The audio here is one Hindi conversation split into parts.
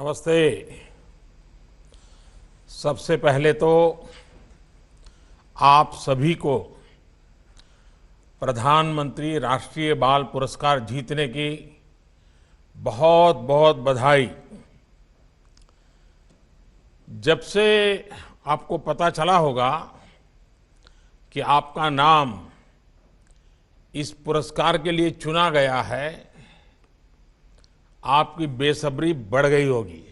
नमस्ते। सबसे पहले तो आप सभी को प्रधानमंत्री राष्ट्रीय बाल पुरस्कार जीतने की बहुत बहुत बधाई। जब से आपको पता चला होगा कि आपका नाम इस पुरस्कार के लिए चुना गया है, आपकी बेसब्री बढ़ गई होगी।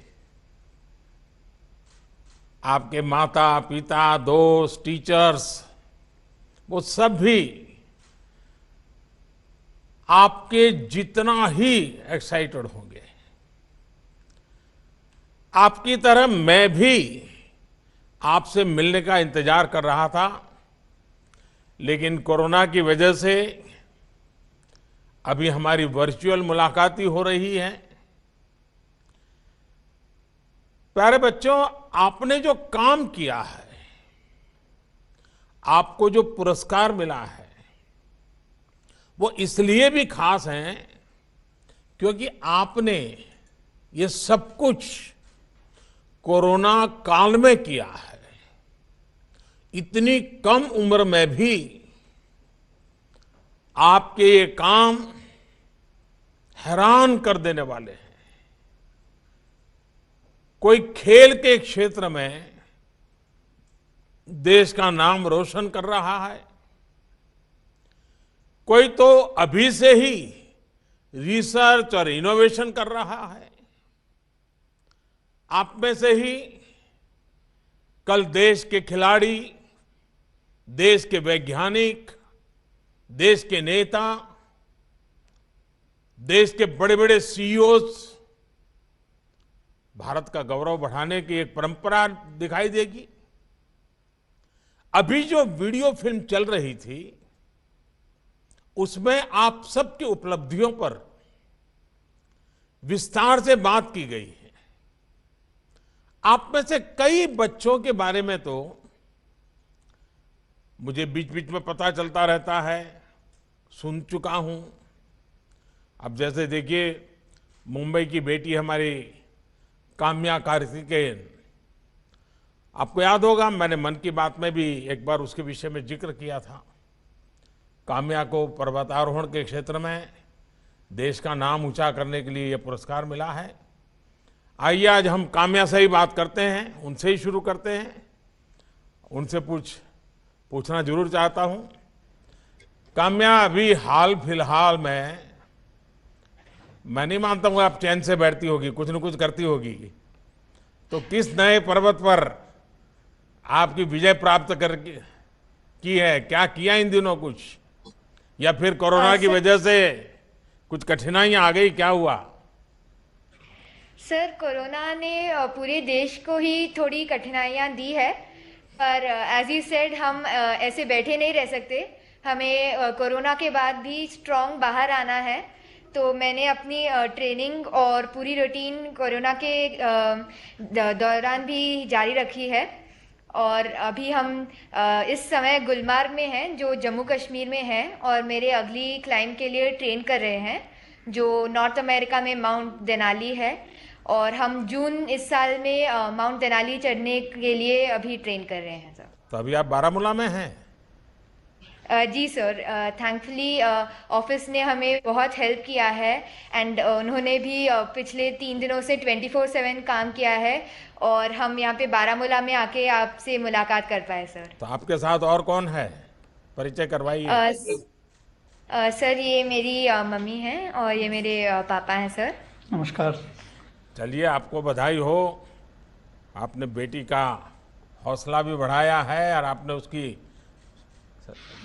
आपके माता पिता, दोस्त, टीचर्स, वो सब भी आपके जितना ही एक्साइटेड होंगे। आपकी तरह मैं भी आपसे मिलने का इंतजार कर रहा था, लेकिन कोरोना की वजह से अभी हमारी वर्चुअल मुलाकात ही हो रही है। प्यारे बच्चों, आपने जो काम किया है, आपको जो पुरस्कार मिला है, वो इसलिए भी खास है क्योंकि आपने ये सब कुछ कोरोना काल में किया है। इतनी कम उम्र में भी आपके ये काम हैरान कर देने वाले हैं। कोई खेल के क्षेत्र में देश का नाम रोशन कर रहा है, कोई तो अभी से ही रिसर्च और इनोवेशन कर रहा है। आप में से ही कल देश के खिलाड़ी, देश के वैज्ञानिक, देश के नेता, देश के बड़े बड़े सीईओज भारत का गौरव बढ़ाने की एक परंपरा दिखाई देगी। अभी जो वीडियो फिल्म चल रही थी, उसमें आप सबकी उपलब्धियों पर विस्तार से बात की गई है। आप में से कई बच्चों के बारे में तो मुझे बीच बीच में पता चलता रहता है, सुन चुका हूं। अब जैसे देखिए, मुंबई की बेटी हमारी काम्या कार्तिकेयन, आपको याद होगा मैंने मन की बात में भी एक बार उसके विषय में जिक्र किया था। काम्या को पर्वतारोहण के क्षेत्र में देश का नाम ऊंचा करने के लिए यह पुरस्कार मिला है। आइए आज हम काम्या से ही बात करते हैं, उनसे ही शुरू करते हैं। उनसे पूछना जरूर चाहता हूं। काम्या, अभी हाल फिलहाल में, मैं नहीं मानता हूं आप चैन से बैठती होगी, कुछ न कुछ करती होगी, तो किस नए पर्वत पर आपकी विजय प्राप्त करके की है? क्या किया इन दिनों कुछ, या फिर कोरोना की वजह से कुछ कठिनाइयां आ गई, क्या हुआ? सर, कोरोना ने पूरे देश को ही थोड़ी कठिनाइयां दी है, पर एज यू सेड हम ऐसे बैठे नहीं रह सकते। हमें कोरोना के बाद भी स्ट्रांग बाहर आना है। तो मैंने अपनी ट्रेनिंग और पूरी रूटीन कोरोना के दौरान भी जारी रखी है। और अभी हम इस समय गुलमार्ग में हैं, जो जम्मू कश्मीर में है, और मेरे अगली क्लाइंब के लिए ट्रेन कर रहे हैं, जो नॉर्थ अमेरिका में माउंट देनाली है। और हम जून इस साल में माउंट देनाली चढ़ने के लिए अभी ट्रेन कर रहे हैं सर। तो अभी आप बारामूला में हैं? जी सर, थैंकफुली ऑफिस ने हमें बहुत हेल्प किया है, एंड उन्होंने भी पिछले 3 दिनों से 24/7 काम किया है, और हम यहाँ पे बारामूला में आके आपसे मुलाकात कर पाए सर। तो आपके साथ और कौन है, परिचय करवाइए। सर, ये मेरी मम्मी हैं और ये मेरे पापा हैं सर। नमस्कार। चलिए, आपको बधाई हो। आपने बेटी का हौसला भी बढ़ाया है और आपने उसकी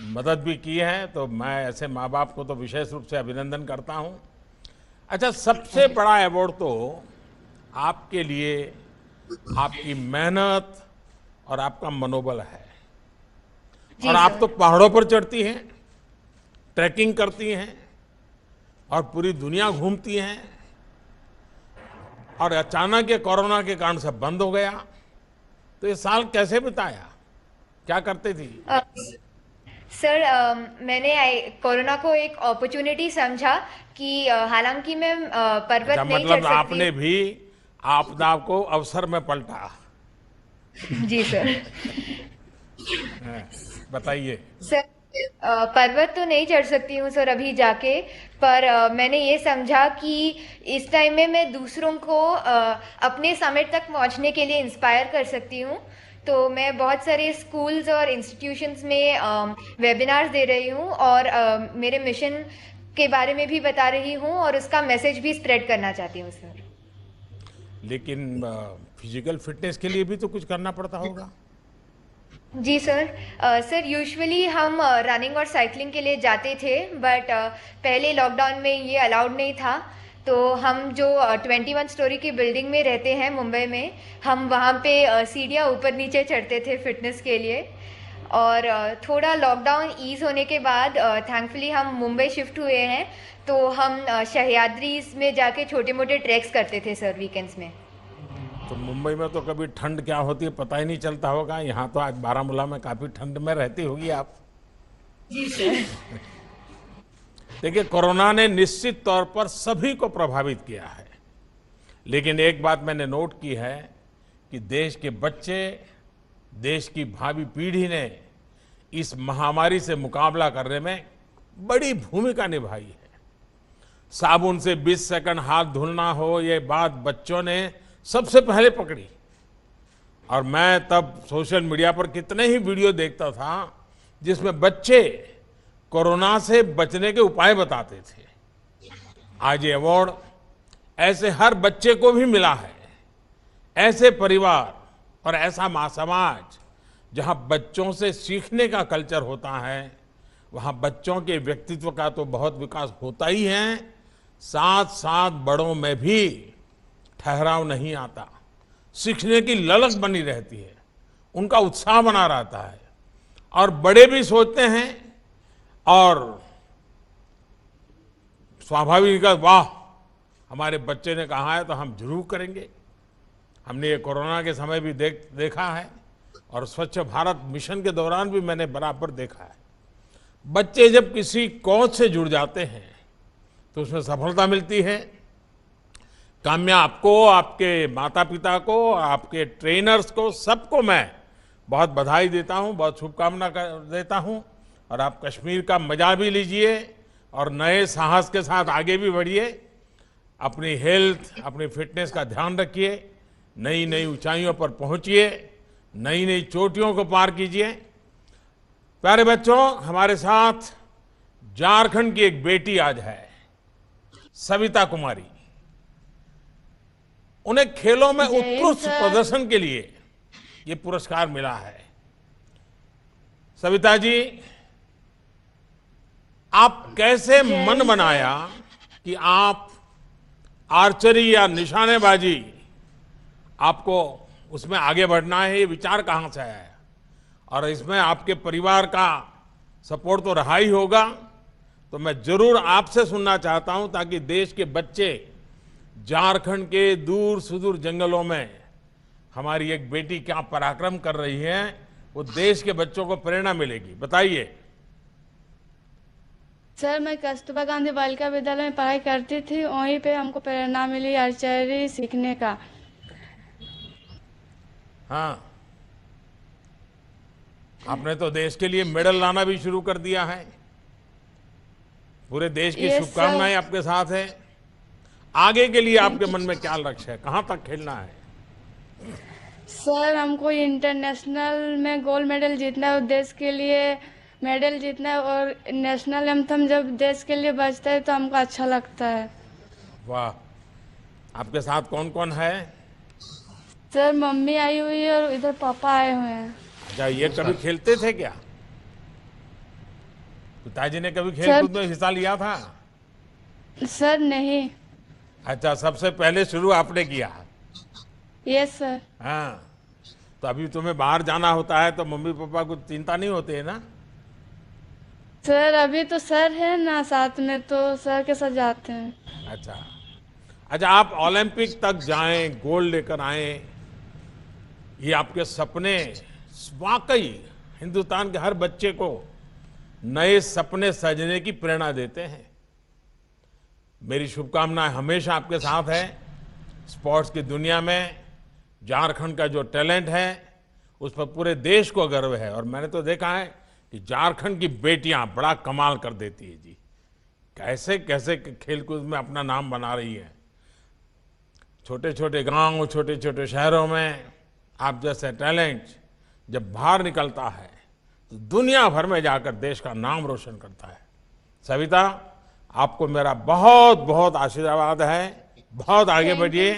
मदद भी की है, तो मैं ऐसे माँ बाप को तो विशेष रूप से अभिनंदन करता हूँ। अच्छा, सबसे बड़ा अवार्ड तो आपके लिए आपकी मेहनत और आपका मनोबल है। और आप तो पहाड़ों पर चढ़ती हैं, ट्रैकिंग करती हैं और पूरी दुनिया घूमती हैं, और अचानक ये कोरोना के कारण सब बंद हो गया। तो ये साल कैसे बिताया, क्या करते थी? सर, मैंने कोरोना को एक अपॉर्चुनिटी समझा कि हालांकि मैं पर्वत अच्छा, नहीं मतलब चढ़ सकती। आपने भी आपदा को अवसर में पलटा। जी सर। हाँ, बताइए। सर पर्वत तो नहीं चढ़ सकती हूँ सर अभी जाके, पर मैंने ये समझा कि इस टाइम में मैं दूसरों को अपने समिट तक पहुँचने के लिए इंस्पायर कर सकती हूँ। तो मैं बहुत सारे स्कूल्स और इंस्टीट्यूशंस में वेबिनार्स दे रही हूँ और मेरे मिशन के बारे में भी बता रही हूँ और उसका मैसेज भी स्प्रेड करना चाहती हूँ सर। लेकिन फिजिकल फिटनेस के लिए भी तो कुछ करना पड़ता होगा। जी सर। सर यूजुअली हम रनिंग और साइकिलिंग के लिए जाते थे, बट पहले लॉकडाउन में ये अलाउड नहीं था। तो हम जो 21 स्टोरी की बिल्डिंग में रहते हैं मुंबई में, हम वहाँ पे सीढ़ियाँ ऊपर नीचे चढ़ते थे फिटनेस के लिए। और थोड़ा लॉकडाउन ईज होने के बाद थैंकफुली हम मुंबई शिफ्ट हुए हैं, तो हम सह्याद्री में जाके छोटे मोटे ट्रैक्स करते थे सर वीकेंड्स में। तो मुंबई में तो कभी ठंड क्या होती है पता ही नहीं चलता होगा। यहाँ तो आज बारामूला में काफी ठंड में रहती होगी आप। जी सर। देखिए, कोरोना ने निश्चित तौर पर सभी को प्रभावित किया है, लेकिन एक बात मैंने नोट की है कि देश के बच्चे, देश की भावी पीढ़ी ने इस महामारी से मुकाबला करने में बड़ी भूमिका निभाई है। साबुन से 20 सेकंड हाथ धुलना हो, ये बात बच्चों ने सबसे पहले पकड़ी। और मैं तब सोशल मीडिया पर कितने ही वीडियो देखता था जिसमें बच्चे कोरोना से बचने के उपाय बताते थे। आज ये अवार्ड ऐसे हर बच्चे को भी मिला है। ऐसे परिवार और ऐसा समाज जहां बच्चों से सीखने का कल्चर होता है, वहां बच्चों के व्यक्तित्व का तो बहुत विकास होता ही है, साथ साथ बड़ों में भी ठहराव नहीं आता, सीखने की ललक बनी रहती है, उनका उत्साह बना रहता है। और बड़े भी सोचते हैं और स्वाभाविक, वाह हमारे बच्चे ने कहा है तो हम जरूर करेंगे। हमने ये कोरोना के समय भी देखा है और स्वच्छ भारत मिशन के दौरान भी मैंने बराबर देखा है। बच्चे जब किसी कौज से जुड़ जाते हैं तो उसमें सफलता मिलती है। काम्या, आपको, आपके माता पिता को, आपके ट्रेनर्स को, सबको मैं बहुत बधाई देता हूं, बहुत शुभकामना देता हूं। और आप कश्मीर का मजा भी लीजिए और नए साहस के साथ आगे भी बढ़िए। अपनी हेल्थ, अपनी फिटनेस का ध्यान रखिए, नई नई ऊंचाइयों पर पहुंचिए, नई नई चोटियों को पार कीजिए। प्यारे बच्चों, हमारे साथ झारखंड की एक बेटी आज है, सविता कुमारी। उन्हें खेलों में उत्कृष्ट प्रदर्शन के लिए ये पुरस्कार मिला है। सविता जी, आप कैसे मन बनाया कि आप आर्चरी या निशानेबाजी, आपको उसमें आगे बढ़ना है, ये विचार कहां से आया? और इसमें आपके परिवार का सपोर्ट तो रहा ही होगा। तो मैं जरूर आपसे सुनना चाहता हूं ताकि देश के बच्चे झारखंड के दूर सुदूर जंगलों में हमारी एक बेटी क्या पराक्रम कर रही है, वो देश के बच्चों को प्रेरणा मिलेगी। बताइए। सर, मैं कस्तूरबा गांधी बालिका विद्यालय में पढ़ाई करती थी, वहीं पे हमको प्रेरणा मिली आर्चरी सीखने का। हाँ, आपने तो देश के लिए मेडल लाना भी शुरू कर दिया है। पूरे देश की शुभकामनाएं आपके साथ है। आगे के लिए आपके मन में क्या लक्ष्य है, कहां तक खेलना है? सर, हमको इंटरनेशनल में गोल्ड मेडल जीतना है, देश के लिए मेडल जीतना है। और नेशनल एंथम जब देश के लिए बजता है तो हमको अच्छा लगता है। वाह, आपके साथ कौन कौन है? सर, मम्मी आई हुई है और इधर पापा आए हुए हैं। अच्छा, ये कभी खेलते थे क्या? पिताजी ने कभी खेलकूद में हिस्सा लिया था? सर नहीं। अच्छा, सबसे पहले शुरू आपने किया? Yes sir. हाँ, तो अभी तुम्हें बाहर जाना होता है तो मम्मी पापा को चिंता नहीं होती है ना? सर, अभी तो सर है ना साथ में, तो सर के साथ जाते हैं। अच्छा अच्छा, आप ओलंपिक तक जाएं, गोल्ड लेकर आए, ये आपके सपने वाकई हिंदुस्तान के हर बच्चे को नए सपने सजने की प्रेरणा देते हैं। मेरी शुभकामनाएं हमेशा आपके साथ है। स्पोर्ट्स की दुनिया में झारखंड का जो टैलेंट है उस पर पूरे देश को गर्व है। और मैंने तो देखा है कि झारखंड की बेटियां बड़ा कमाल कर देती है जी, कैसे कैसे खेलकूद में अपना नाम बना रही है। छोटे छोटे गांव, छोटे छोटे शहरों में आप जैसे टैलेंट जब बाहर निकलता है तो दुनिया भर में जाकर देश का नाम रोशन करता है। सविता, आपको मेरा बहुत बहुत आशीर्वाद है, बहुत आगे बढ़िए।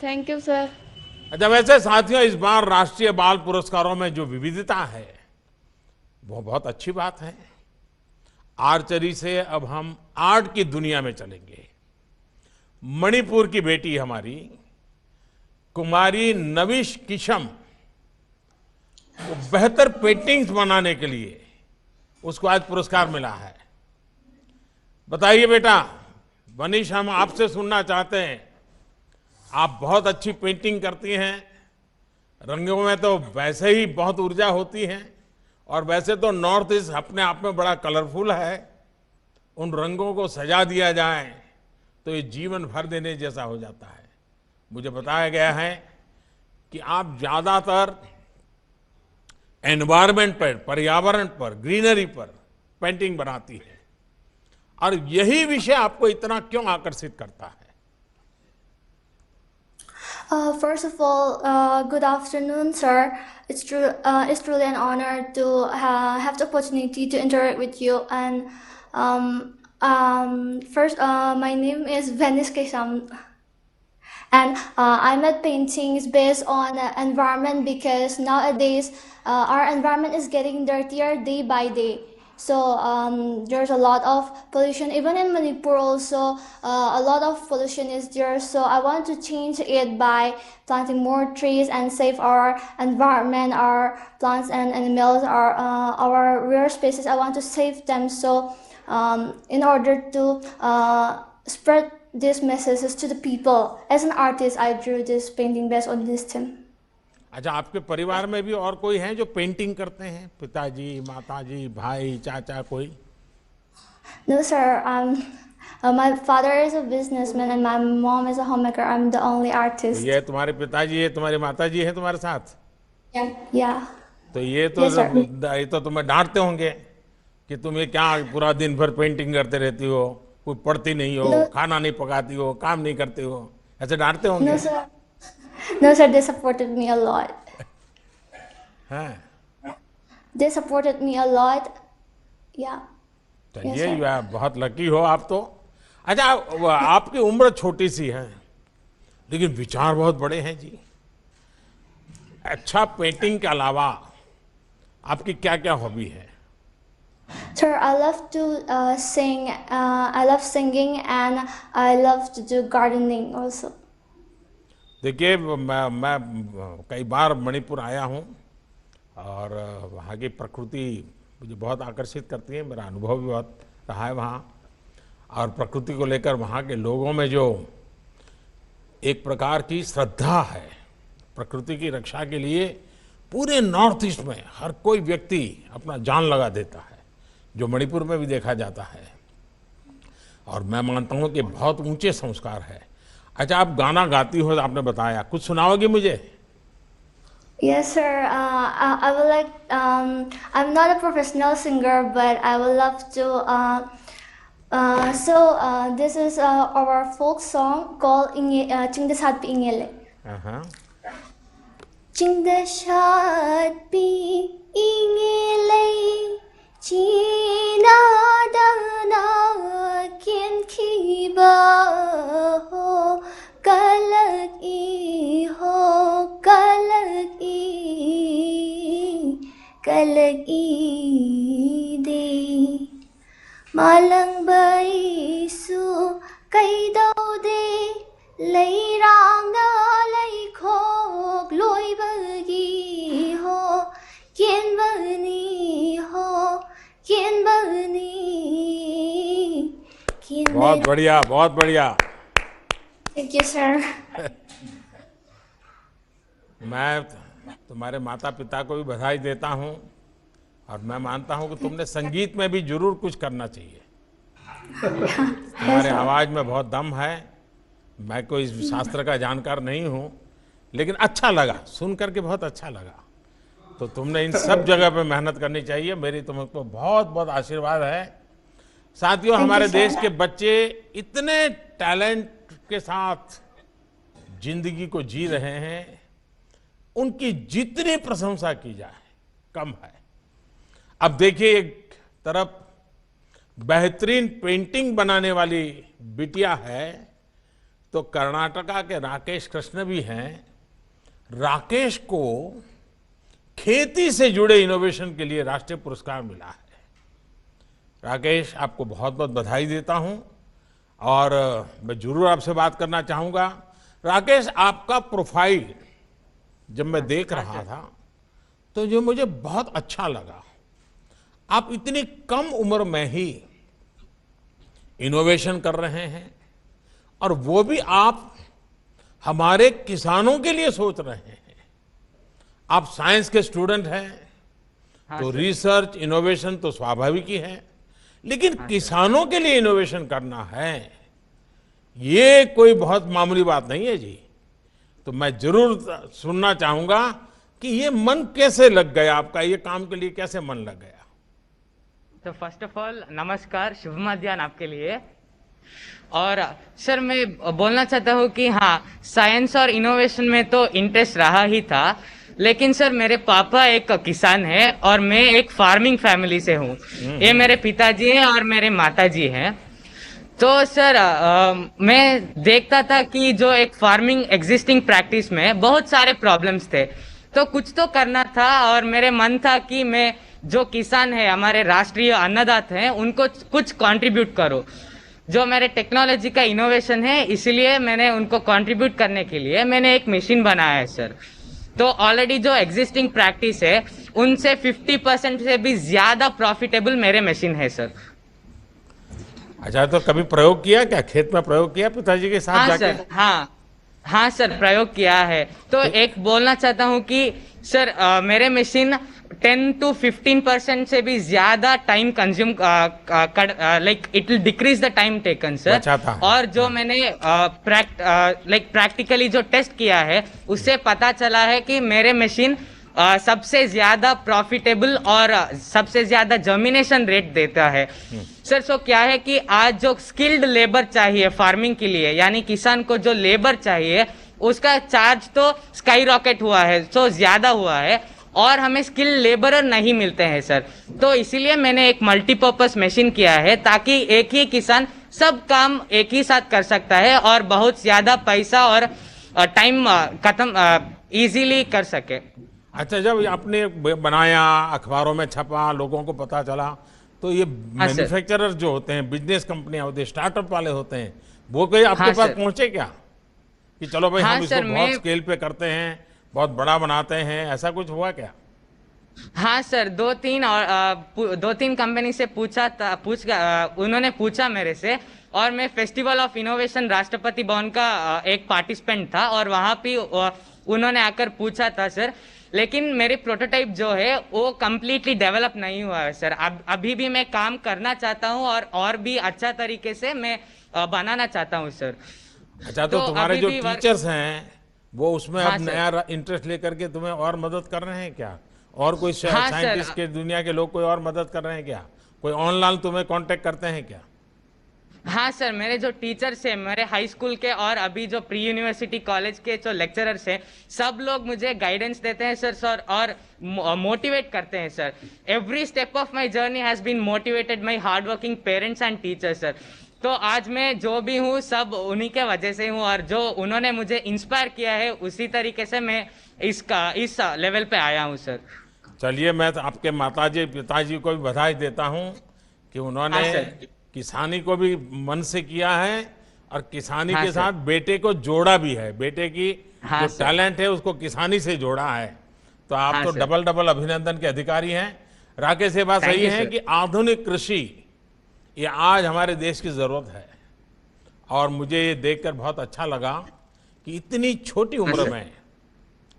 Thank you sir. अच्छा, वैसे साथियों, इस बार राष्ट्रीय बाल पुरस्कारों में जो विविधता है वो बहुत अच्छी बात है। आर्चरी से अब हम आर्ट की दुनिया में चलेंगे। मणिपुर की बेटी हमारी कुमारी नविश किशम को बेहतर पेंटिंग्स बनाने के लिए उसको आज पुरस्कार मिला है। बताइए बेटा, वनीश, हम आपसे सुनना चाहते हैं। आप बहुत अच्छी पेंटिंग करती हैं, रंगों में तो वैसे ही बहुत ऊर्जा होती है, और वैसे तो नॉर्थ ईस्ट अपने आप में बड़ा कलरफुल है। उन रंगों को सजा दिया जाए तो ये जीवन भर देने जैसा हो जाता है। मुझे बताया गया है कि आप ज़्यादातर एनवायरनमेंट पर, पर्यावरण पर, ग्रीनरी पर पेंटिंग बनाती है, और यही विषय आपको इतना क्यों आकर्षित करता है? First of all, good afternoon, sir. It's truly an honor to have the opportunity to interact with you. And first, my name is Venice Kesam, and I made paintings based on environment because nowadays our environment is getting dirtier day by day. So there's a lot of pollution, even in Manipur also, a lot of pollution is there. So I want to change it by planting more trees and save our environment, our plants and animals, our rare species. I want to save them. So in order to spread these messages to the people, as an artist, I drew this painting based on this theme. अच्छा, आपके परिवार में भी और कोई हैं जो पेंटिंग करते हैं? पिताजी, माताजी, भाई, चाचा, कोई? No, sir. My father is a businessman and my mom is a homemaker. I'm the only artist. ये तुम्हारे पिताजी है, तुम्हारी माताजी है तुम्हारे साथ? Yeah. तो ये तो Yes, sir. ये तो तुम्हें डांटते होंगे कि तुम ये क्या पूरा दिन भर पेंटिंग करते रहती हो, कोई पढ़ती नहीं हो, No. खाना नहीं पकाती हो, काम नहीं करते हो, ऐसे डांटते होंगे? No, sir. No, sir. They supported me a lot. हैं? They supported me a lot. Yeah. चलिए, Yes, sir. you are बहुत लकी हो आप तो। अच्छा, आपकी उम्र छोटी सी है लेकिन विचार बहुत बड़े हैं जी। अच्छा, पेंटिंग के अलावा आपकी क्या क्या हॉबी है? Sir, I love to sing. I love singing and I love to do gardening also. देखिए, मैं कई बार मणिपुर आया हूँ और वहाँ की प्रकृति मुझे बहुत आकर्षित करती है। मेरा अनुभव भी बहुत रहा है वहाँ, और प्रकृति को लेकर वहाँ के लोगों में जो एक प्रकार की श्रद्धा है प्रकृति की रक्षा के लिए, पूरे नॉर्थ ईस्ट में हर कोई व्यक्ति अपना जान लगा देता है, जो मणिपुर में भी देखा जाता है। और मैं मानता हूँ कि बहुत ऊंचे संस्कार है। अच्छा, आप गाना गाती हो, आपने बताया, कुछ सुनाओगी मुझे? Yes, sir. I would like. I'm not a professional singer, but I would love to. This is our folk song called Chingdashat Pi Ingele. Chingdashat Pi Ingele China Dana Kien Kiba Ho Kalag I Ho Kalag I De Malang Bai Su Kai Dau De Lay Rang Na Lay Khok Loi Bagi Ho Kien Bani Ho Kien Bani Kien बहुत बढ़िया, बहुत बढ़िया। Thank you, sir. मैं तुम्हारे माता पिता को भी बधाई देता हूँ, और मैं मानता हूँ कि तुमने संगीत में भी जरूर कुछ करना चाहिए। तुम्हारे आवाज में बहुत दम है, मैं कोई शास्त्र का जानकार नहीं हूँ, लेकिन अच्छा लगा सुन करके, बहुत अच्छा लगा। तो तुमने इन सब जगह पे मेहनत करनी चाहिए, मेरी तुमको बहुत बहुत आशीर्वाद है। साथियों, हमारे देश के बच्चे इतने टैलेंट के साथ जिंदगी को जी रहे हैं, उनकी जितनी प्रशंसा की जाए कम है। अब देखिए, एक तरफ बेहतरीन पेंटिंग बनाने वाली बिटिया है, तो कर्नाटका के राकेश कृष्ण भी हैं। राकेश को खेती से जुड़े इनोवेशन के लिए राष्ट्रीय पुरस्कार मिला है। राकेश, आपको बहुत बहुत बधाई देता हूं और मैं जरूर आपसे बात करना चाहूंगा। राकेश, आपका प्रोफाइल जब मैं देख रहा था तो जो मुझे बहुत अच्छा लगा, आप इतनी कम उम्र में ही इनोवेशन कर रहे हैं, और वो भी आप हमारे किसानों के लिए सोच रहे हैं। आप साइंस के स्टूडेंट हैं, तो रिसर्च इनोवेशन तो स्वाभाविक ही है, लेकिन किसानों के लिए इनोवेशन करना है, ये कोई बहुत मामूली बात नहीं है जी। तो मैं जरूर सुनना चाहूंगा कि ये मन कैसे लग गया आपका, ये काम के लिए कैसे मन लग गया। तो फर्स्ट ऑफ ऑल नमस्कार, शुभ मध्याह्न आपके लिए। और सर, मैं बोलना चाहता हूँ कि हाँ, साइंस और इनोवेशन में तो इंटरेस्ट रहा ही था, लेकिन सर मेरे पापा एक किसान है और मैं एक फार्मिंग फैमिली से हूँ। ये मेरे पिताजी हैं और मेरे माताजी हैं। तो सर मैं देखता था कि जो एक फार्मिंग एग्जिस्टिंग प्रैक्टिस में बहुत सारे प्रॉब्लम्स थे, तो कुछ तो करना था, और मेरे मन था कि मैं जो किसान है, हमारे राष्ट्रीय अन्नदाता हैं, उनको कुछ कंट्रीब्यूट करो। जो मेरे टेक्नोलॉजी का इनोवेशन है, इसलिए मैंने उनको कंट्रीब्यूट करने के लिए मैंने एक मशीन बनाया है सर। तो ऑलरेडी जो एग्जिस्टिंग प्रैक्टिस है, उनसे 50% से भी ज्यादा प्रॉफिटेबल मेरे मशीन है सर। अच्छा, तो कभी प्रयोग किया क्या, खेत में प्रयोग किया पिताजी के साथ हाँ जाके? सर, हाँ सर, प्रयोग किया है। तो एक बोलना चाहता हूँ कि सर मेरे मशीन 10 to 15% से भी ज्यादा time consume, like it will decrease the time taken sir. और जो मैंने प्रैक्टिकली जो टेस्ट किया है, उससे पता चला है कि मेरे मशीन सबसे ज्यादा प्रॉफिटेबल और सबसे ज्यादा जर्मिनेशन रेट देता है सर। सो क्या है कि आज जो स्किल्ड लेबर चाहिए फार्मिंग के लिए, यानी किसान को जो लेबर चाहिए, उसका चार्ज तो स्काई रॉकेट हुआ है, सो ज्यादा हुआ है, और हमें स्किल लेबरर नहीं मिलते हैं सर। तो इसीलिए मैंने एक मल्टीपर्पस मशीन किया है, ताकि एक ही किसान सब काम एक ही साथ कर सकता है और बहुत ज्यादा पैसा और टाइम खत्म इजीली कर सके। अच्छा, जब आपने बनाया, अखबारों में छपा, लोगों को पता चला, तो ये मैन्युफैक्चरर जो होते हैं, बिजनेस कंपनियां होते हैं, स्टार्टअप वाले होते हैं, वो कोई आपके पास पहुंचे क्या कि चलो भाई हम इसको बहुत स्केल पे करते हैं, बहुत बड़ा बनाते हैं, ऐसा कुछ हुआ क्या? हाँ सर, दो तीन कंपनी से उन्होंने पूछा मेरे से, और मैं festival of innovation Rashtrapati Bhavan का एक पार्टिसिपेंट था, और वहां पे उन्होंने आकर पूछा था सर। लेकिन मेरी प्रोटोटाइप जो है वो कम्प्लीटली डेवलप नहीं हुआ है सर। अभी भी मैं काम करना चाहता हूँ और भी अच्छा तरीके से मैं बनाना चाहता हूँ सर। अच्छा, तो तुम्हारे जो टीचर्स हैं वो उसमें अब नया इंटरेस्ट लेकर के तुम्हें और मदद कर रहे हैं क्या? और कोई साइंटिस्ट के दुनिया के लोग कोई और मदद कर रहे हैं क्या? कोई ऑनलाइन तुम्हें कांटेक्ट करते हैं क्या? हाँ सर, मेरे जो टीचर्स हैं, मेरे हाई स्कूल के और अभी जो प्री यूनिवर्सिटी कॉलेज के जो लेक्चरर्स हैं, सब लोग मुझे गाइडेंस देते हैं सर और मोटिवेट करते हैं sir. Every step of my journey has been motivated my hard working parents and teachers sir. तो आज मैं जो भी हूँ सब उन्हीं के वजह से हूँ, और जो उन्होंने मुझे इंस्पायर किया है उसी तरीके से मैं इस लेवल पे आया हूँ सर। चलिए, मैं तो आपके माताजी पिताजी को भी बधाई देता हूँ कि उन्होंने किसानी को भी मन से किया है, और किसानी के साथ बेटे को जोड़ा भी है। बेटे की जो टैलेंट है उसको किसानी से जोड़ा है। तो आप तो डबल अभिनंदन के अधिकारी हैं। राकेश, ये बात सही है कि आधुनिक कृषि ये आज हमारे देश की जरूरत है, और मुझे ये देखकर बहुत अच्छा लगा कि इतनी छोटी उम्र में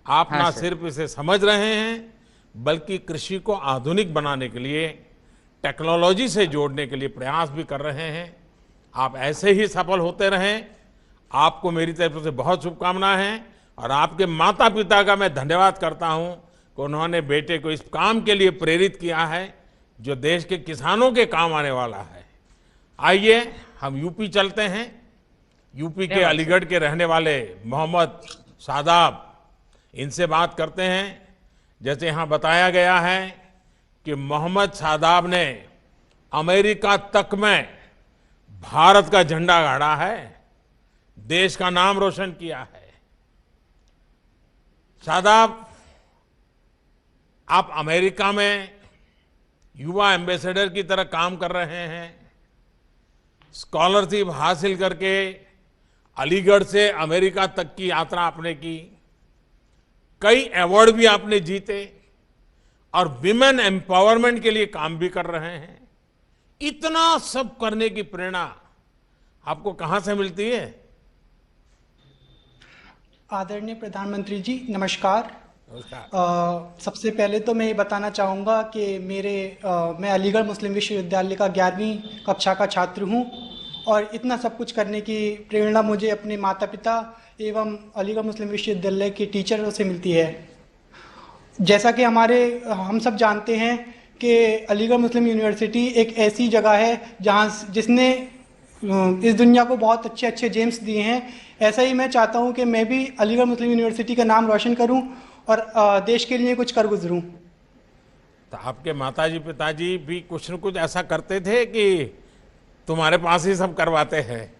आप ना सिर्फ इसे समझ रहे हैं, बल्कि कृषि को आधुनिक बनाने के लिए, टेक्नोलॉजी से जोड़ने के लिए प्रयास भी कर रहे हैं। आप ऐसे ही सफल होते रहें। आपको मेरी तरफ से बहुत शुभकामनाएं हैं और आपके माता पिता का मैं धन्यवाद करता हूं कि उन्होंने बेटे को इस काम के लिए प्रेरित किया है जो देश के किसानों के काम आने वाला है। आइए हम यूपी चलते हैं। यूपी के अलीगढ़ के रहने वाले मोहम्मद शादाब, इनसे बात करते हैं। जैसे यहाँ बताया गया है कि मोहम्मद शादाब ने अमेरिका तक में भारत का झंडा गाड़ा है, देश का नाम रोशन किया है। शादाब, आप अमेरिका में युवा एम्बेसडर की तरह काम कर रहे हैं। स्कॉलरशिप हासिल करके अलीगढ़ से अमेरिका तक की यात्रा आपने की, कई अवार्ड भी आपने जीते और विमेन एम्पावरमेंट के लिए काम भी कर रहे हैं। इतना सब करने की प्रेरणा आपको कहां से मिलती है? आदरणीय प्रधानमंत्री जी, नमस्कार। सबसे पहले तो मैं ये बताना चाहूँगा कि मैं अलीगढ़ मुस्लिम विश्वविद्यालय का 11वीं कक्षा का छात्र हूँ और इतना सब कुछ करने की प्रेरणा मुझे अपने माता पिता एवं अलीगढ़ मुस्लिम विश्वविद्यालय के टीचरों से मिलती है। जैसा कि हम सब जानते हैं कि अलीगढ़ मुस्लिम यूनिवर्सिटी एक ऐसी जगह है जिसने इस दुनिया को बहुत अच्छे अच्छे जेम्स दिए हैं। ऐसा ही मैं चाहता हूं कि मैं भी अलीगढ़ मुस्लिम यूनिवर्सिटी का नाम रोशन करूं और देश के लिए कुछ कर गुजरूं। तो आपके माताजी पिताजी भी कुछ न कुछ ऐसा करते थे कि तुम्हारे पास ही सब करवाते हैं?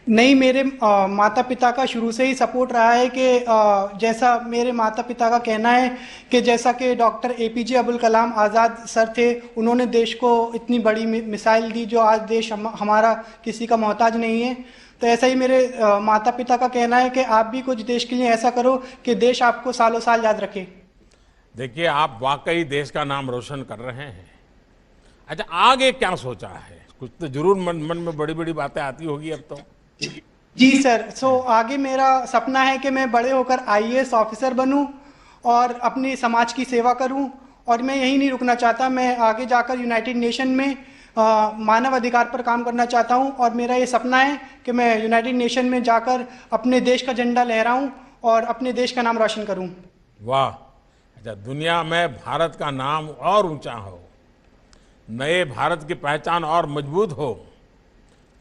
नहीं, मेरे माता पिता का शुरू से ही सपोर्ट रहा है कि जैसा मेरे माता पिता का कहना है कि जैसा कि doctor APJ Abdul Kalam Azad sir थे, उन्होंने देश को इतनी बड़ी मिसाइल दी जो आज देश हमारा किसी का मोहताज नहीं है। तो ऐसा ही मेरे माता पिता का कहना है कि आप भी कुछ देश के लिए ऐसा करो कि देश आपको सालों साल याद रखे। देखिए, आप वाकई देश का नाम रोशन कर रहे हैं। अच्छा, आगे क्या सोचा है? कुछ तो जरूर मन में बड़ी बड़ी बातें आती होगी अब तो। जी सर, आगे मेरा सपना है कि मैं बड़े होकर IAS ऑफिसर बनूं और अपने समाज की सेवा करूं। और मैं यही नहीं रुकना चाहता, मैं आगे जाकर यूनाइटेड नेशन में मानव अधिकार पर काम करना चाहता हूं और मेरा ये सपना है कि मैं यूनाइटेड नेशन में जाकर अपने देश का झंडा लहराऊं और अपने देश का नाम रोशन करूं। वाह! अच्छा, दुनिया में भारत का नाम और ऊंचा हो, नए भारत की पहचान और मजबूत हो,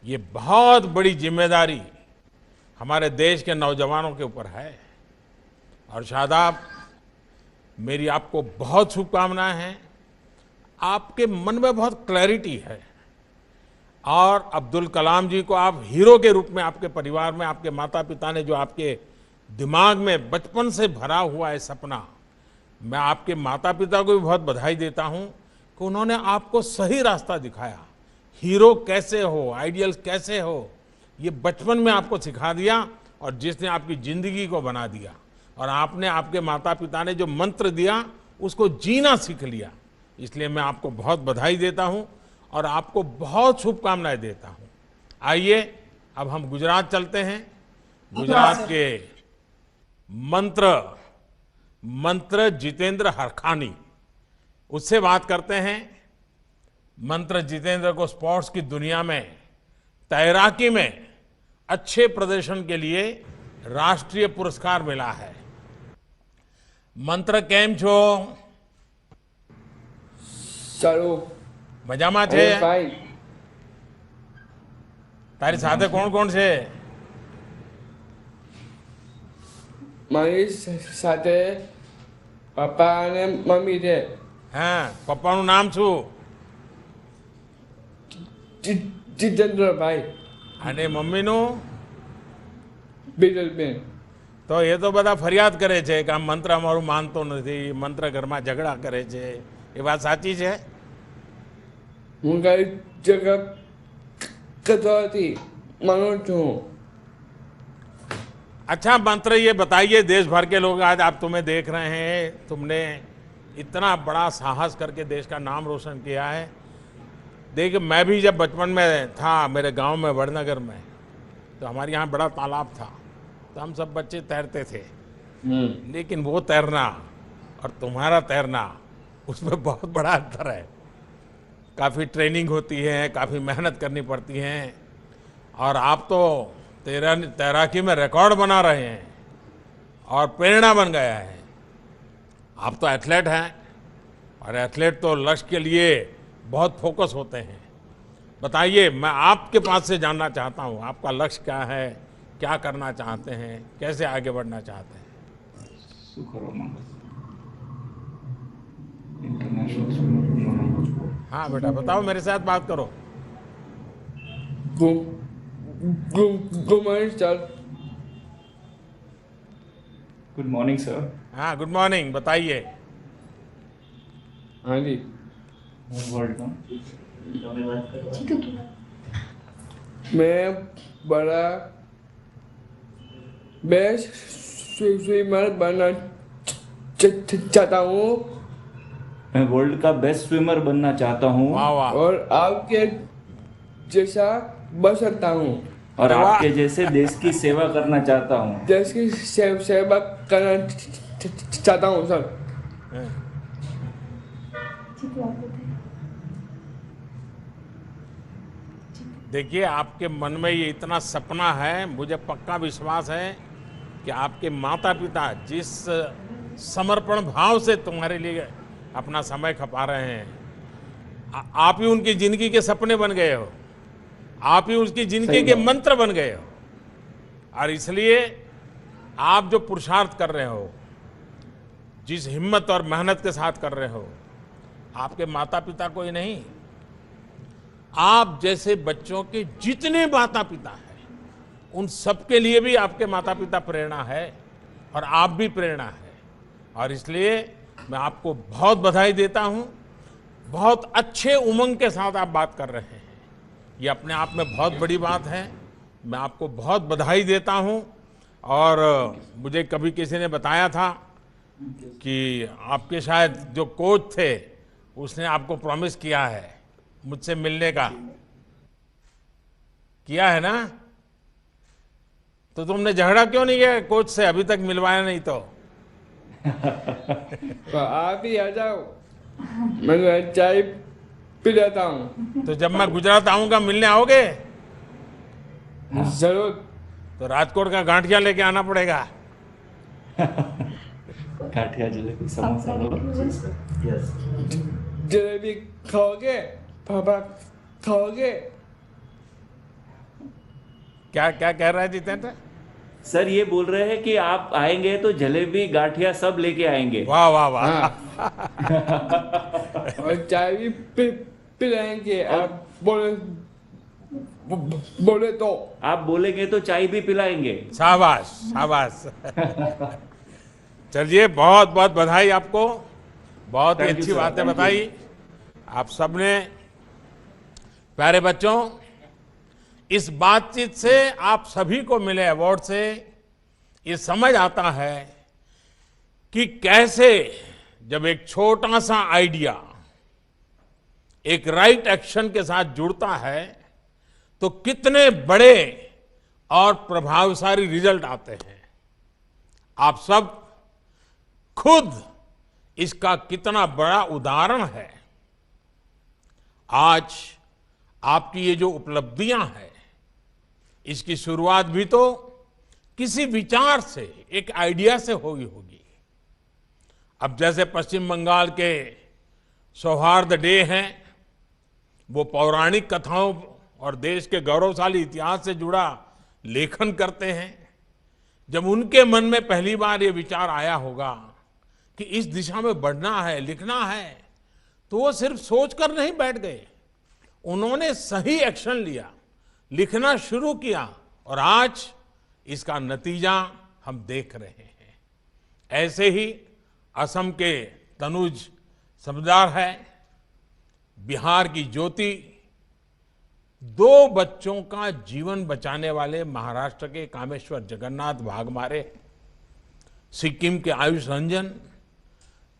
ये बहुत बड़ी जिम्मेदारी हमारे देश के नौजवानों के ऊपर है। और शादाब, मेरी आपको बहुत शुभकामनाएं हैं। आपके मन में बहुत क्लैरिटी है और अब्दुल कलाम जी को आप हीरो के रूप में आपके परिवार में आपके माता पिता ने जो आपके दिमाग में बचपन से भरा हुआ है सपना, मैं आपके माता पिता को भी बहुत बधाई देता हूं कि उन्होंने आपको सही रास्ता दिखाया। हीरो कैसे हो, आइडियल कैसे हो, ये बचपन में आपको सिखा दिया और जिसने आपकी जिंदगी को बना दिया। और आपने, आपके माता पिता ने जो मंत्र दिया उसको जीना सीख लिया। इसलिए मैं आपको बहुत बधाई देता हूं और आपको बहुत शुभकामनाएं देता हूं। आइए अब हम गुजरात चलते हैं। गुजरात के मंत्र जितेंद्र हरखानी, उससे बात करते हैं। मंत्र जितेंद्र को स्पोर्ट्स की दुनिया में तैराकी में अच्छे प्रदर्शन के लिए राष्ट्रीय पुरस्कार मिला है। मंत्र केम छो? સારું મજામાં છે? ભાઈ તારી સાથે કોણ કોણ છે? મારી સાથે પપ્પા અને મમ્મી છે. હા, પપ્પાનું નામ શું? જીતેન્દ્રભાઈ અને મમ્મીનું? બીરલબેન. તો એ તો બધા ફરિયાદ કરે છે કે આ મંત્ર અમારું માનતો નથી, મંત્ર ઘરમાં ઝઘડા કરે છે, એ વાત સાચી છે? હું કઈ જગા કરતો હતી માનું છું. अच्छा मंत्र, ये बताइए, देश भर के लोग आज आप तुम्हें देख रहे हैं, तुमने इतना बड़ा साहस करके देश का नाम रोशन किया है। देखिए, मैं भी जब बचपन में था मेरे गांव में वड़नगर में, तो हमारे यहाँ बड़ा तालाब था, तो हम सब बच्चे तैरते थे। लेकिन वो तैरना और तुम्हारा तैरना, उसमें बहुत बड़ा अंतर है। काफ़ी ट्रेनिंग होती है, काफ़ी मेहनत करनी पड़ती है और आप तो तैराकी में रिकॉर्ड बना रहे हैं और प्रेरणा बन गया है। आप तो एथलीट हैं और एथलीट तो लक्ष्य के लिए बहुत फोकस होते हैं। बताइए, मैं आपके पास से जानना चाहता हूं, आपका लक्ष्य क्या है, क्या करना चाहते हैं, कैसे आगे बढ़ना चाहते हैं? हाँ बेटा, बताओ, मेरे साथ बात करो। Good morning sir. हाँ, गुड मॉर्निंग, बताइए। हाँ जी, मैं बड़ा बेस्ट स्विमर बनना चाहता हूँ मैं वर्ल्ड का बेस्ट स्विमर बनना चाहता हूँ वाह वाह। और आपके जैसा बन सकता हूँ और आपके जैसे देश की सेवा करना चाहता हूँ। देश की सेवा करना चाहता हूँ सर। देखिए, आपके मन में ये इतना सपना है, मुझे पक्का विश्वास है कि आपके माता पिता जिस समर्पण भाव से तुम्हारे लिए अपना समय खपा रहे हैं, आप ही उनकी जिंदगी के सपने बन गए हो, आप ही उसकी जिंदगी के मंत्र बन गए हो। और इसलिए आप जो पुरुषार्थ कर रहे हो, जिस हिम्मत और मेहनत के साथ कर रहे हो, आपके माता पिता को ही नहीं, आप जैसे बच्चों के जितने माता पिता हैं, उन सबके लिए भी आपके माता पिता प्रेरणा है और आप भी प्रेरणा है। और इसलिए मैं आपको बहुत बधाई देता हूं। बहुत अच्छे उमंग के साथ आप बात कर रहे हैं, ये अपने आप में बहुत बड़ी बात है। मैं आपको बहुत बधाई देता हूं। और मुझे कभी किसी ने बताया था कि आपके शायद जो कोच थे, उसने आपको प्रॉमिस किया है मुझसे मिलने का, किया है ना? तो तुमने झगड़ा क्यों नहीं किया कोच से? अभी तक मिलवाया नहीं तो आप ही आ जाओ, मैं चाय पी लेता हूँ। तो जब मैं गुजरात आऊंगा मिलने आओगे? जरूर। तो राजकोट का गांठिया लेके आना पड़ेगा। गाठिया, जलेबी, समोसा। यस। जलेबी खाओगे? पापा खाओगे? क्या क्या कह रहा है जितेंद्र? सर ये बोल रहे हैं कि आप आएंगे तो जलेबी गाठिया सब लेके आएंगे। वाह वाह वाह। हाँ। और चाय भी पिलाएंगे। आप बोले तो आप बोलेंगे तो चाय भी पिलाएंगे। शाबाश शाबाश। चलिए, बहुत बहुत बधाई आपको, बहुत ही अच्छी बातें बताई आप सबने। प्यारे बच्चों, इस बातचीत से आप सभी को मिले अवार्ड से ये समझ आता है कि कैसे जब एक छोटा सा आइडिया एक राइट एक्शन के साथ जुड़ता है तो कितने बड़े और प्रभावशाली रिजल्ट आते हैं। आप सब खुद इसका कितना बड़ा उदाहरण है। आज आपकी ये जो उपलब्धियां हैं, इसकी शुरुआत भी तो किसी विचार से, एक आइडिया से हुई होगी। अब जैसे पश्चिम बंगाल के सौहार्द डे हैं, वो पौराणिक कथाओं और देश के गौरवशाली इतिहास से जुड़ा लेखन करते हैं। जब उनके मन में पहली बार ये विचार आया होगा कि इस दिशा में बढ़ना है, लिखना है, तो वो सिर्फ सोचकर नहीं बैठ गए, उन्होंने सही एक्शन लिया, लिखना शुरू किया और आज इसका नतीजा हम देख रहे हैं। ऐसे ही असम के तनुज समदार है, बिहार की ज्योति, 2 बच्चों का जीवन बचाने वाले महाराष्ट्र के कामेश्वर जगन्नाथ भागमारे, सिक्किम के आयुष रंजन,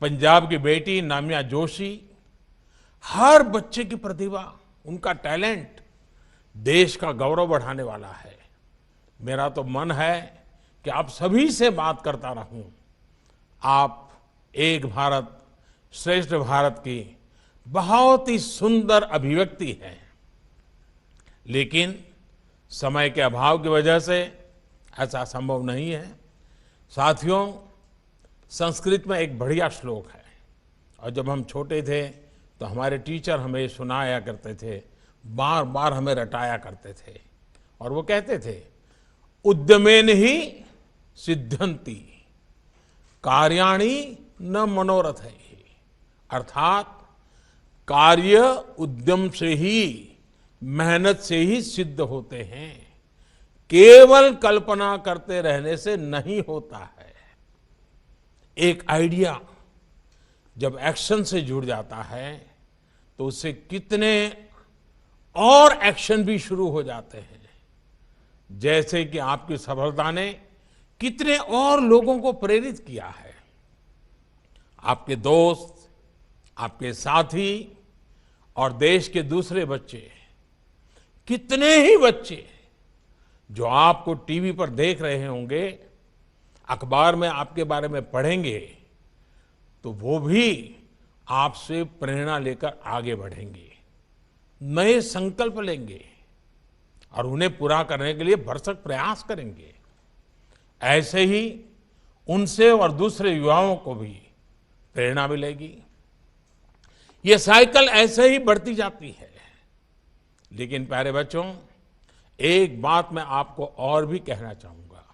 पंजाब की बेटी नामिया जोशी। हर बच्चे की प्रतिभा, उनका टैलेंट देश का गौरव बढ़ाने वाला है। मेरा तो मन है कि आप सभी से बात करता रहूं। आप एक भारत श्रेष्ठ भारत की बहुत ही सुंदर अभिव्यक्ति है, लेकिन समय के अभाव की वजह से ऐसा संभव नहीं है। साथियों, संस्कृत में एक बढ़िया श्लोक है और जब हम छोटे थे तो हमारे टीचर हमें सुनाया करते थे, बार बार हमें रटाया करते थे और वो कहते थे, उद्यमेन ही सिद्ध्यन्ति कार्याणि न मनोरथैः। अर्थात कार्य उद्यम से ही, मेहनत से ही सिद्ध होते हैं, केवल कल्पना करते रहने से नहीं होता है। एक आइडिया जब एक्शन से जुड़ जाता है तो उससे कितने और एक्शन भी शुरू हो जाते हैं। जैसे कि आपकी सफलता ने कितने और लोगों को प्रेरित किया है। आपके दोस्त, आपके साथी और देश के दूसरे बच्चे, कितने ही बच्चे जो आपको टीवी पर देख रहे होंगे, अखबार में आपके बारे में पढ़ेंगे, तो वो भी आपसे प्रेरणा लेकर आगे बढ़ेंगे, नए संकल्प लेंगे और उन्हें पूरा करने के लिए भरसक प्रयास करेंगे। ऐसे ही उनसे और दूसरे युवाओं को भी प्रेरणा मिलेगी। ये साइकिल ऐसे ही बढ़ती जाती है। लेकिन प्यारे बच्चों, एक बात मैं आपको और भी कहना चाहूंगा।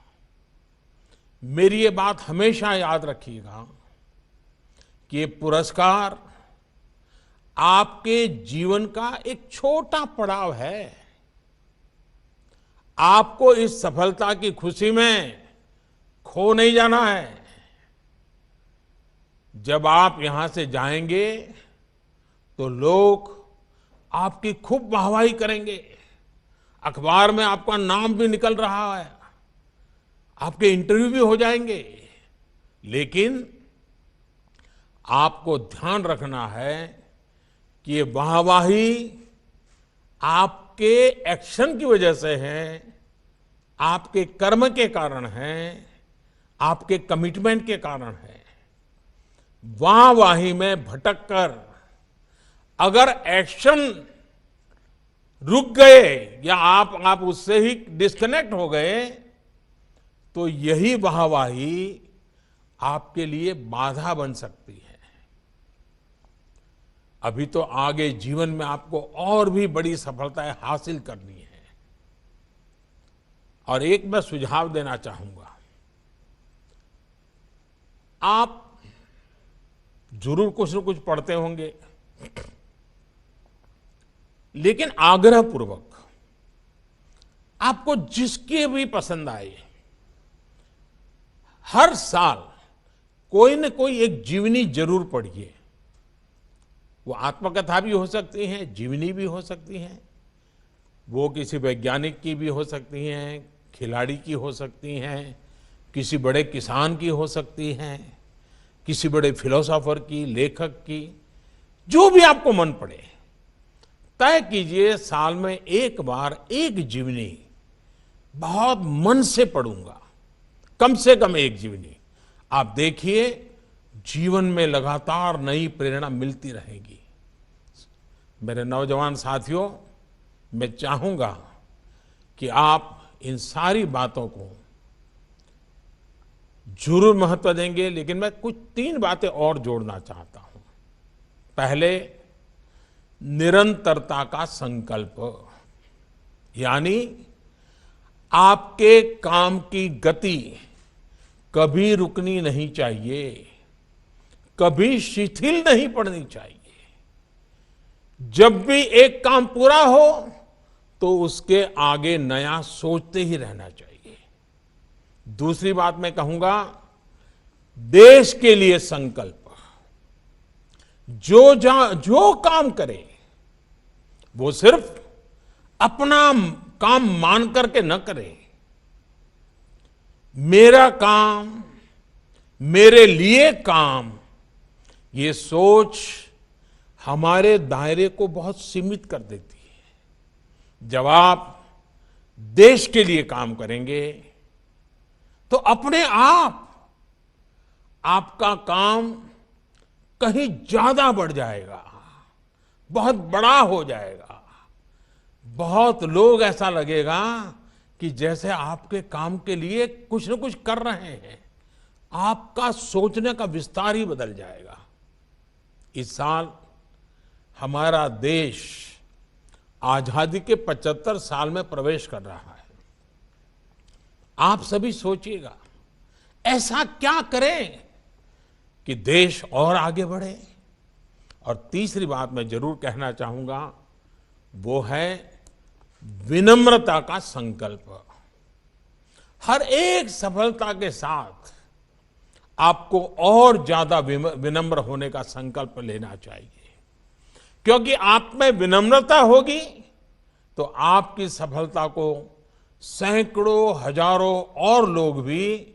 मेरी ये बात हमेशा याद रखिएगा कि ये पुरस्कार आपके जीवन का एक छोटा पड़ाव है। आपको इस सफलता की खुशी में खो नहीं जाना है। जब आप यहां से जाएंगे तो लोग आपकी खूब वाहवाही करेंगे, अखबार में आपका नाम भी निकल रहा है, आपके इंटरव्यू भी हो जाएंगे। लेकिन आपको ध्यान रखना है कि ये वाहवाही आपके एक्शन की वजह से है, आपके कर्म के कारण है, आपके कमिटमेंट के कारण है। वाहवाही में भटक कर अगर एक्शन रुक गए या आप उससे ही डिस्कनेक्ट हो गए तो यही वाहवाही आपके लिए बाधा बन सकती है। अभी तो आगे जीवन में आपको और भी बड़ी सफलताएं हासिल करनी है। और एक मैं सुझाव देना चाहूंगा, आप जरूर कुछ न कुछ पढ़ते होंगे, लेकिन आग्रहपूर्वक आपको जिसके भी पसंद आए, हर साल कोई न कोई एक जीवनी जरूर पढ़िए। वो आत्मकथा भी हो सकती हैं, जीवनी भी हो सकती हैं, वो किसी वैज्ञानिक की भी हो सकती हैं, खिलाड़ी की हो सकती हैं, किसी बड़े किसान की हो सकती हैं, किसी बड़े फिलोसोफर की, लेखक की, जो भी आपको मन पड़े। तय कीजिए साल में एक बार एक जीवनी बहुत मन से पढ़ूंगा, कम से कम एक जीवनी। आप देखिए जीवन में लगातार नई प्रेरणा मिलती रहेगी। मेरे नौजवान साथियों, मैं चाहूंगा कि आप इन सारी बातों को जरूर महत्व देंगे, लेकिन मैं कुछ 3 बातें और जोड़ना चाहता हूं। पहले, निरंतरता का संकल्प, यानी आपके काम की गति कभी रुकनी नहीं चाहिए, कभी शिथिल नहीं पड़नी चाहिए। जब भी एक काम पूरा हो तो उसके आगे नया सोचते ही रहना चाहिए। दूसरी बात मैं कहूंगा, देश के लिए संकल्प। जो काम करे वो सिर्फ अपना काम मान करके न करे। मेरा काम, मेरे लिए काम, ये सोच हमारे दायरे को बहुत सीमित कर देती है। जब आप देश के लिए काम करेंगे तो अपने आप आपका काम कहीं ज्यादा बढ़ जाएगा, बहुत बड़ा हो जाएगा। बहुत लोग ऐसा लगेगा कि जैसे आपके काम के लिए कुछ न कुछ कर रहे हैं। आपका सोचने का विस्तार ही बदल जाएगा। इस साल हमारा देश आजादी के 75 साल में प्रवेश कर रहा है। आप सभी सोचिएगा, ऐसा क्या करें कि देश और आगे बढ़े। और तीसरी बात मैं जरूर कहना चाहूंगा, वो है विनम्रता का संकल्प। हर एक सफलता के साथ आपको और ज्यादा विनम्र होने का संकल्प लेना चाहिए, क्योंकि आप में विनम्रता होगी तो आपकी सफलता को सैकड़ों हजारों और लोग भी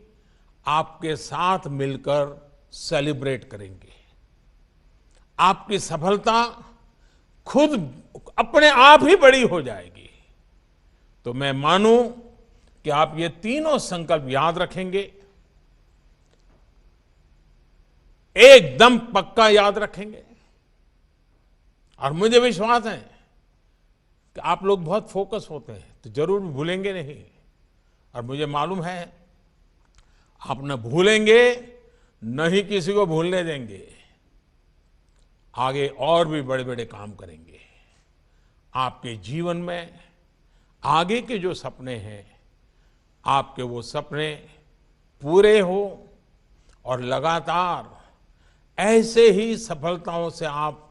आपके साथ मिलकर सेलिब्रेट करेंगे। आपकी सफलता खुद अपने आप ही बड़ी हो जाएगी। तो मैं मानूं कि आप ये तीनों संकल्प याद रखेंगे, एकदम पक्का याद रखेंगे। और मुझे विश्वास है कि आप लोग बहुत फोकस होते हैं, तो जरूर भूलेंगे नहीं। और मुझे मालूम है आप न भूलेंगे, न ही किसी को भूलने देंगे। आगे और भी बड़े बड़े काम करेंगे। आपके जीवन में आगे के जो सपने हैं, आपके वो सपने पूरे हो और लगातार ऐसे ही सफलताओं से आप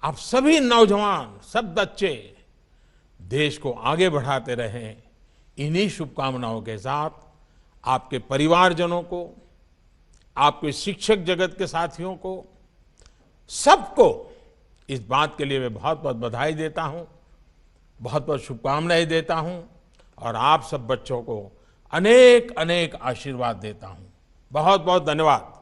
सभी नौजवान, सब बच्चे देश को आगे बढ़ाते रहें। इन्हीं शुभकामनाओं के साथ आपके परिवारजनों को, आपके शिक्षक जगत के साथियों को, सबको इस बात के लिए मैं बहुत बहुत बधाई देता हूं, बहुत बहुत शुभकामनाएं देता हूं और आप सब बच्चों को अनेक अनेक आशीर्वाद देता हूं। बहुत बहुत धन्यवाद।